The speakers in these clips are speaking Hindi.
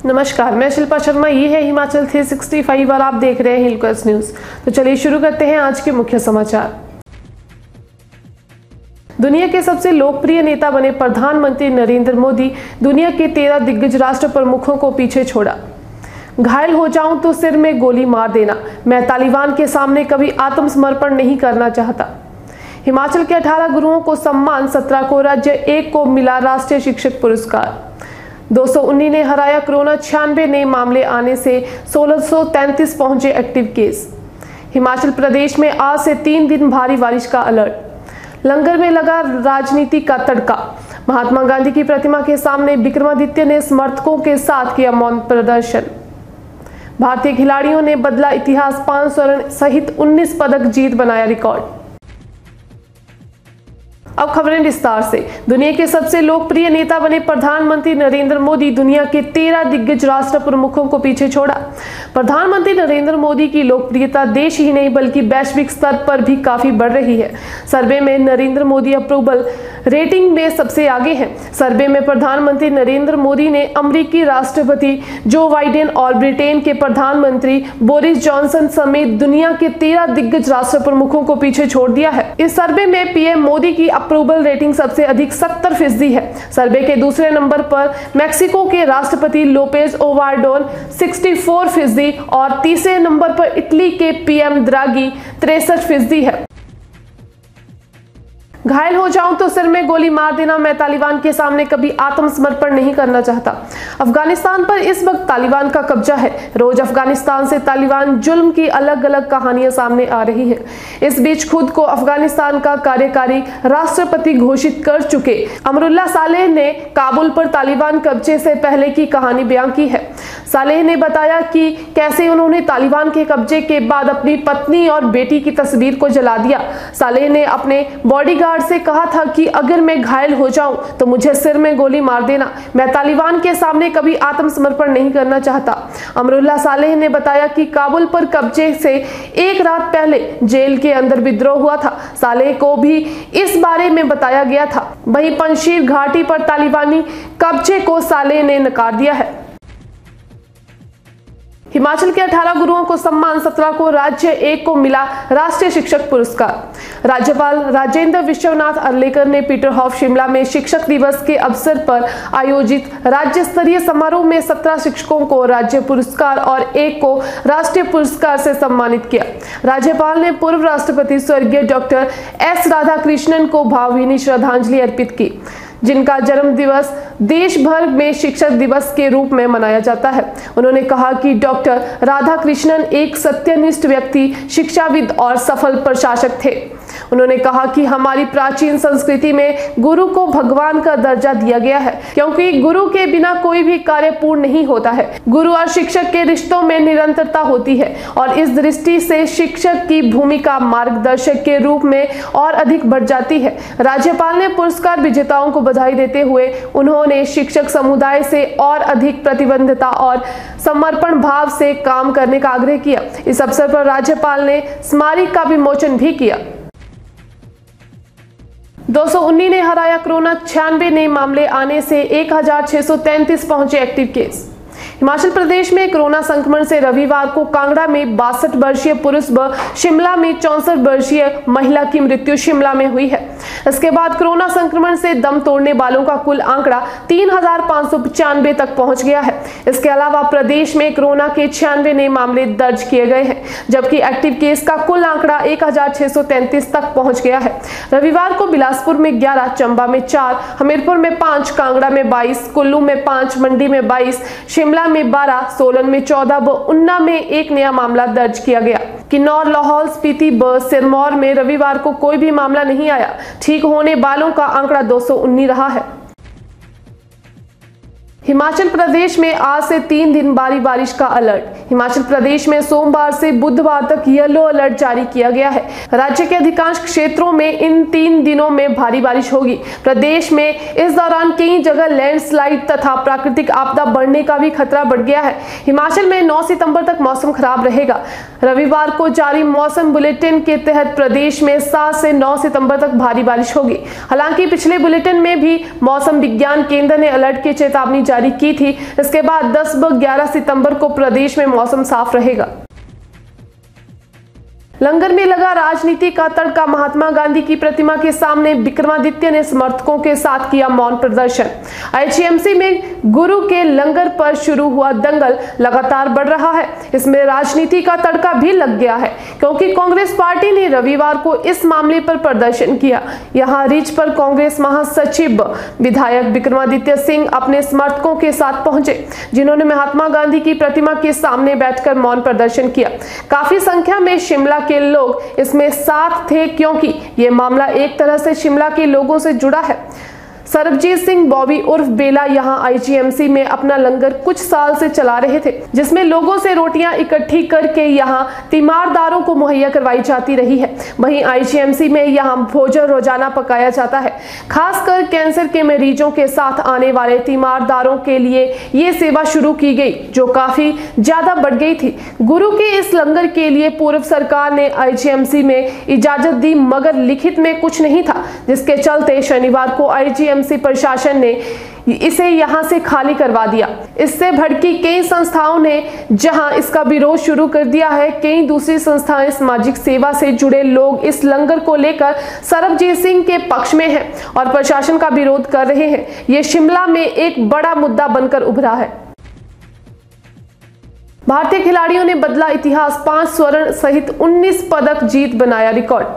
नमस्कार, मैं शिल्पा शर्मा। ये है हिमाचल 365 और आप देख रहे हैं हिलकर्स न्यूज। तो चलिए शुरू करते हैं आज के मुख्य समाचार। दुनिया के सबसे लोकप्रिय नेता बने प्रधानमंत्री नरेंद्र मोदी दुनिया के 13 दिग्गज राष्ट्र प्रमुखों को पीछे छोड़ा। घायल हो जाऊं तो सिर में गोली मार देना, मैं तालिबान के सामने कभी आत्मसमर्पण नहीं करना चाहता। हिमाचल के 18 गुरुओं को सम्मान, 17 को राज्य, 1 को मिला राष्ट्रीय शिक्षक पुरस्कार। 219 ने हराया कोरोना, 96 नए मामले आने से 1633 पहुंचे एक्टिव केस। हिमाचल प्रदेश में आज से 3 दिन भारी बारिश का अलर्ट। लंगर में लगा राजनीति का तड़का। महात्मा गांधी की प्रतिमा के सामने विक्रमादित्य ने समर्थकों के साथ किया मौन प्रदर्शन। भारतीय खिलाड़ियों ने बदला इतिहास, 5 स्वर्ण सहित 19 पदक जीत बनाया रिकॉर्ड। अब खबरें विस्तार से। दुनिया के सबसे लोकप्रिय नेता बने प्रधानमंत्री नरेंद्र मोदी दुनिया के 13 दिग्गज राष्ट्र प्रमुखों को पीछे छोड़ा। प्रधानमंत्री नरेंद्र मोदी की लोकप्रियता देश ही नहीं बल्कि वैश्विक स्तर पर भी काफी बढ़ रही है। सर्वे में नरेंद्र मोदी अप्रूवल रेटिंग में सबसे आगे हैं। सर्वे में प्रधानमंत्री नरेंद्र मोदी ने अमेरिकी राष्ट्रपति जो बाइडेन और ब्रिटेन के प्रधानमंत्री बोरिस जॉनसन समेत दुनिया के 13 दिग्गज राष्ट्र प्रमुखों को पीछे छोड़ दिया है। इस सर्वे में पीएम मोदी की अप्रूवल रेटिंग सबसे अधिक 70% है। सर्वे के दूसरे नंबर पर मैक्सिको के राष्ट्रपति लोपेज ओबारडोर 64% और तीसरे नंबर पर इटली के पीएम द्रागी 63% है। घायल हो जाऊं तो सिर में गोली मार देना, मैं तालिबान के सामने कभी आत्मसमर्पण नहीं करना चाहता। अफगानिस्तान पर इस वक्त तालिबान का कब्जा है। रोज अफगानिस्तान से तालिबान जुल्म की अलग अलग कहानियां सामने आ रही है। इस बीच खुद को अफगानिस्तान का कार्यकारी राष्ट्रपति घोषित कर चुके अमरुल्ला सालेह ने काबुल पर तालिबान कब्जे से पहले की कहानी बयां की है। सालेह ने बताया कि कैसे उन्होंने तालिबान के कब्जे के बाद अपनी पत्नी और बेटी की तस्वीर को जला दिया। सालेह ने अपने बॉडीगार्ड से कहा था कि अगर मैं घायल हो जाऊं तो मुझे सिर में गोली मार देना, मैं तालिबान के सामने कभी आत्मसमर्पण नहीं करना चाहता। अमरुल्ला सालेह ने बताया कि काबुल पर कब्जे से एक रात पहले जेल के अंदर विद्रोह हुआ था। सालेह को भी इस बारे में बताया गया था। वहीं पंजशीर घाटी पर तालिबानी कब्जे को सालेह ने नकार दिया है। हिमाचल के 18 गुरुओं को सम्मान, 17 को राज्य, 1 को मिला राष्ट्रीय शिक्षक पुरस्कार। राज्यपाल राजेंद्र विश्वनाथ अर्लेकर ने पीटरहॉफ शिमला में शिक्षक दिवस के अवसर पर आयोजित राज्य स्तरीय समारोह में 17 शिक्षकों को राज्य पुरस्कार और 1 को राष्ट्रीय पुरस्कार से सम्मानित किया। राज्यपाल ने पूर्व राष्ट्रपति स्वर्गीय डॉक्टर एस राधाकृष्णन को भावभीनी श्रद्धांजलि अर्पित की, जिनका जन्म दिवस देश भर में शिक्षक दिवस के रूप में मनाया जाता है। उन्होंने कहा कि डॉक्टर राधाकृष्णन एक सत्यनिष्ठ व्यक्ति, शिक्षाविद और सफल प्रशासक थे। उन्होंने कहा कि हमारी प्राचीन संस्कृति में गुरु को भगवान का दर्जा दिया गया है, क्योंकि गुरु के बिना कोई भी कार्य पूर्ण नहीं होता है। गुरु और शिक्षक के रिश्तों में निरंतरता होती है और इस दृष्टि से शिक्षक की भूमिका मार्गदर्शक के रूप में और अधिक बढ़ जाती है। राज्यपाल ने पुरस्कार विजेताओं को बधाई देते हुए उन्होंने शिक्षक समुदाय से और अधिक प्रतिबद्धता और समर्पण भाव से काम करने का आग्रह किया। इस अवसर पर राज्यपाल ने स्मारक का विमोचन भी किया। 219 ने हराया कोरोना, 96 नए मामले आने से 1633 पहुंचे एक्टिव केस। हिमाचल प्रदेश में कोरोना संक्रमण से रविवार को कांगड़ा में 62 वर्षीय पुरुष व शिमला में 64 वर्षीय महिला की मृत्यु शिमला में हुई है। इसके बाद कोरोना संक्रमण से दम तोड़ने वालों का कुल आंकड़ा 3595 तक पहुंच गया है। इसके अलावा प्रदेश में कोरोना के 96 नए मामले दर्ज किए गए हैं, जबकि एक्टिव केस का कुल आंकड़ा 1633 तक पहुंच गया है। रविवार को बिलासपुर में 11, चंबा में 4, हमीरपुर में 5, कांगड़ा में 22, कुल्लू में 5, मंडी में 22, शिमला में 12, सोलन में 14 व ऊना में 1 नया मामला दर्ज किया गया। किन्नौर, लाहौल स्पीति व सिरमौर में रविवार को कोई भी मामला नहीं आया। ठीक होने वालों का आंकड़ा 219 रहा है। हिमाचल प्रदेश में आज से 3 दिन भारी बारिश का अलर्ट। हिमाचल प्रदेश में सोमवार से बुधवार तक येलो अलर्ट जारी किया गया है। राज्य के अधिकांश क्षेत्रों में इन 3 दिनों में भारी बारिश होगी। प्रदेश में इस दौरान कई जगह लैंडस्लाइड तथा प्राकृतिक आपदा बढ़ने का भी खतरा बढ़ गया है। हिमाचल में 9 सितंबर तक मौसम खराब रहेगा। रविवार को जारी मौसम बुलेटिन के तहत प्रदेश में 7 से 9 सितंबर तक भारी बारिश होगी। हालांकि पिछले बुलेटिन में भी मौसम विज्ञान केंद्र ने अलर्ट की चेतावनी जारी जारी की थी। इसके बाद 10 व 11 सितंबर को प्रदेश में मौसम साफ रहेगा। लंगर में लगा राजनीति का तड़का। महात्मा गांधी की प्रतिमा के सामने विक्रमादित्य ने समर्थकों के साथ किया मौन प्रदर्शन। आईजीएमसी में गुरु के लंगर पर शुरू हुआ दंगल लगातार बढ़ रहा है। इसमें राजनीति का तड़का भी लग गया है, क्योंकि कांग्रेस पार्टी ने रविवार को इस मामले पर प्रदर्शन किया। यहां रिच पर कांग्रेस महासचिव विधायक विक्रमादित्य सिंह अपने समर्थकों के साथ पहुंचे, जिन्होंने महात्मा गांधी की प्रतिमा के सामने बैठकर मौन प्रदर्शन किया। काफी संख्या में शिमला के लोग इसमें साथ थे, क्योंकि ये मामला एक तरह से शिमला के लोगों से जुड़ा है। सरबजीत सिंह बॉबी उर्फ बेला यहां आईजीएमसी में अपना लंगर कुछ साल से चला रहे थे, जिसमें लोगों से रोटियां इकट्ठी करके यहां तीमारदारों को मुहैया करवाई जाती रही है। वहीं आईजीएमसी में यहां भोजन रोजाना पकाया जाता है। खासकर कैंसर के मरीजों के साथ आने वाले तीमारदारों के लिए ये सेवा शुरू की गई, जो काफी ज्यादा बढ़ गई थी। गुरु के इस लंगर के लिए पूर्व सरकार ने आईजीएमसी में इजाजत दी, मगर लिखित में कुछ नहीं था, जिसके चलते शनिवार को आईजीएमसी प्रशासन ने इसे यहां से खाली करवा दिया। इससे भड़की कई संस्थाओं ने जहां इसका विरोध शुरू कर दिया है, कई दूसरी संस्थाएं, सामाजिक सेवा से जुड़े लोग इस लंगर को लेकर सरबजीत सिंह के पक्ष में हैं और प्रशासन का विरोध कर रहे हैं। ये शिमला में एक बड़ा मुद्दा बनकर उभरा है। भारतीय खिलाड़ियों ने बदला इतिहास, 5 स्वर्ण सहित 19 पदक जीत बनाया रिकॉर्ड।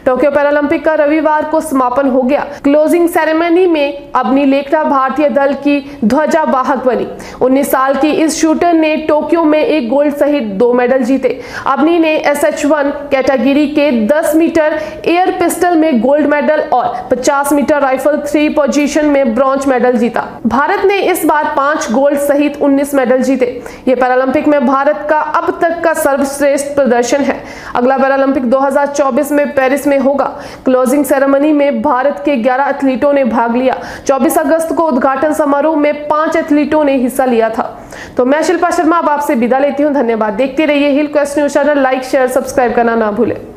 टोक्यो पैरालंपिक का रविवार को समापन हो गया। क्लोजिंग सेरेमनी में अबनी लेखरा भारतीय दल की ध्वजावाहक बनी। 19 साल की इस शूटर ने टोक्यो में 1 गोल्ड सहित 2 मेडल जीते। अबनी ने SH1 कैटेगरी के 10 मीटर एयर पिस्टल में गोल्ड मेडल और 50 मीटर राइफल 3 पोजीशन में ब्रॉन्ज मेडल जीता। भारत ने इस बार 5 गोल्ड सहित 19 मेडल जीते। ये पैरालंपिक में भारत का अब तक का सर्वश्रेष्ठ प्रदर्शन है। अगला पैरालंपिक 2024 में पेरिस में होगा। क्लोजिंग सेरेमनी में भारत के 11 एथलीटों ने भाग लिया। 24 अगस्त को उद्घाटन समारोह में 5 एथलीटों ने हिस्सा लिया था। तो मैं शिल्पा शर्मा अब आपसे विदा लेती हूँ। धन्यवाद। देखते रहिए Hill Quest News channel. Like, share, subscribe करना ना भूलें।